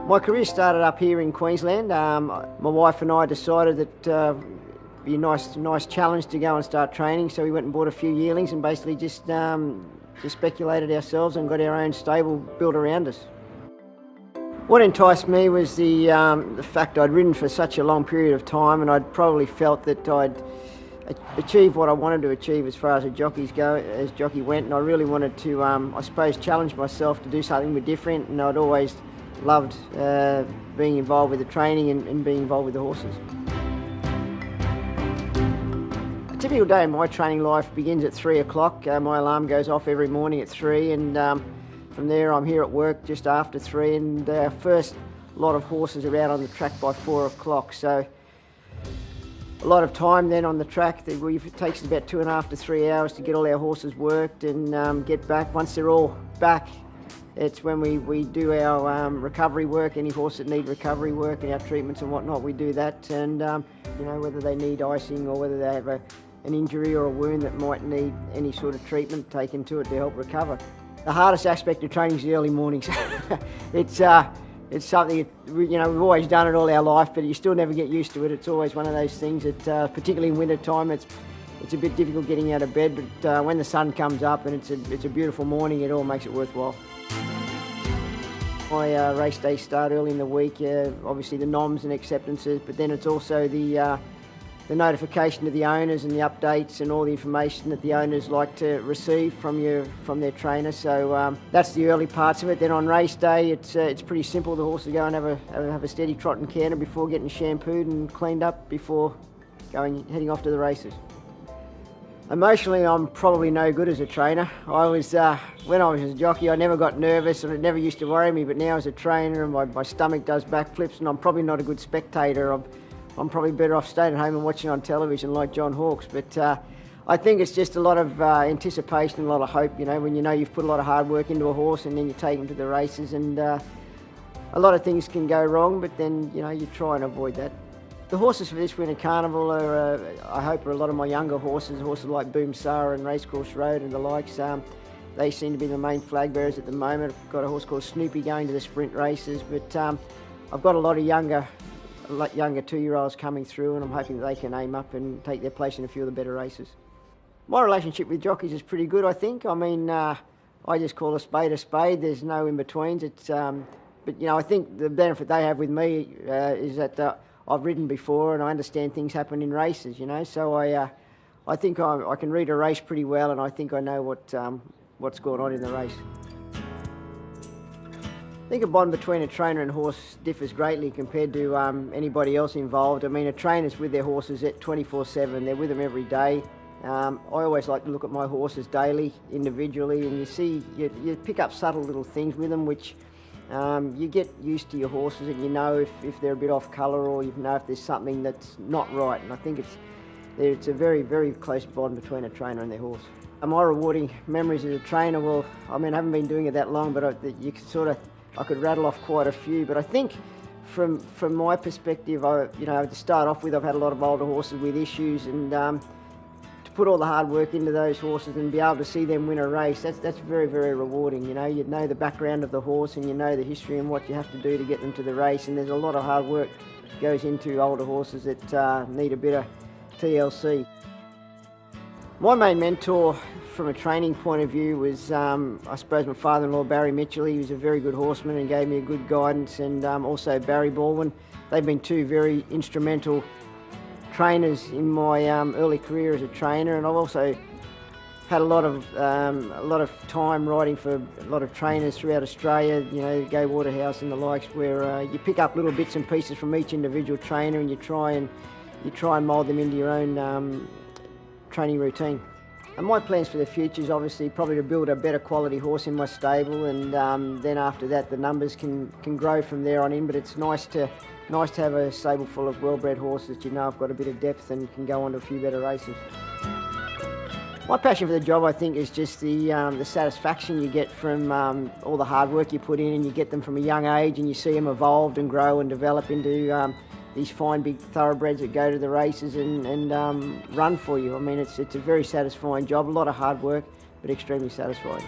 My career started up here in Queensland. My wife and I decided that it'd be a nice challenge to go and start training, so we went and bought a few yearlings and basically just speculated ourselves and got our own stable built around us. What enticed me was the fact I'd ridden for such a long period of time, and I'd probably felt that I'd achieved what I wanted to achieve as far as jockey went, and I really wanted to, I suppose, challenge myself to do something different, and I'd always loved being involved with the training and being involved with the horses. A typical day in my training life begins at 3 o'clock. My alarm goes off every morning at 3, and from there I'm here at work just after 3, and our first lot of horses are out on the track by 4 o'clock. So a lot of time then on the track. It takes us about 2.5 to 3 hours to get all our horses worked and get back. Once they're all back, it's when we do our recovery work. Any horse that need recovery work and our treatments and whatnot, we do that. And you know, whether they need icing or whether they have an injury or a wound that might need any sort of treatment taken to it to help recover. The hardest aspect of training is the early mornings. It's something, you know, we've always done it all our life, but you still never get used to it. It's always one of those things that, particularly in winter time, it's a bit difficult getting out of bed, but when the sun comes up and it's a beautiful morning, it all makes it worthwhile. My race days start early in the week, obviously the noms and acceptances, but then it's also the notification to the owners and the updates and all the information that the owners like to receive from their trainer. So that's the early parts of it. Then on race day, it's pretty simple. The horses go and have a steady trot and canter before getting shampooed and cleaned up before heading off to the races. Emotionally, I'm probably no good as a trainer. When I was a jockey, I never got nervous and it never used to worry me, but now as a trainer, my stomach does backflips and I'm probably not a good spectator. I'm probably better off staying at home and watching on television like John Hawkes, but I think it's just a lot of anticipation and a lot of hope, you know, when you know you've put a lot of hard work into a horse and then you take him to the races, and a lot of things can go wrong, but then, you know, you try and avoid that. The horses for this winter carnival are, I hope, are a lot of my younger horses like Munce and Racecourse Road and the likes. They seem to be the main flag bearers at the moment. I've got a horse called Snoopy going to the sprint races, but I've got a lot of younger 2-year-olds coming through, and I'm hoping that they can aim up and take their place in a few of the better races. My relationship with jockeys is pretty good, I think. I mean, I just call a spade a spade. There's no in-betweens. But, you know, I think the benefit they have with me is that I've ridden before and I understand things happen in races, you know. So I think I can read a race pretty well, and I think I know what's going on in the race. I think a bond between a trainer and horse differs greatly compared to anybody else involved. I mean, a trainer's with their horses at 24/7. They're with them every day. I always like to look at my horses daily, individually, and you pick up subtle little things with them, which you get used to your horses, and you know if they're a bit off colour, or you know if there's something that's not right. And I think it's a very, very close bond between a trainer and their horse. My rewarding memories as a trainer, well, I mean, I haven't been doing it that long, but I could rattle off quite a few. But I think from my perspective, to start off with, I've had a lot of older horses with issues, and to put all the hard work into those horses and be able to see them win a race, that's very, very rewarding. You know the background of the horse, and you know the history and what you have to do to get them to the race, and there's a lot of hard work goes into older horses that need a bit of TLC. My main mentor from a training point of view was, I suppose, my father-in-law, Barry Mitchell. He was a very good horseman and gave me a good guidance, and also Barry Baldwin. They've been two very instrumental trainers in my early career as a trainer, and I've also had a lot of time riding for a lot of trainers throughout Australia, you know, Gay Waterhouse and the likes, where you pick up little bits and pieces from each individual trainer, and you try and mould them into your own training routine. And my plans for the future is obviously probably to build a better quality horse in my stable, and then after that the numbers can grow from there on in. But it's nice to have a stable full of well-bred horses that you know have got a bit of depth and can go on to a few better races. My passion for the job, I think, is just the satisfaction you get from all the hard work you put in, and you get them from a young age, and you see them evolve and grow and develop into these fine big thoroughbreds that go to the races and run for you. I mean, it's a very satisfying job, a lot of hard work, but extremely satisfying.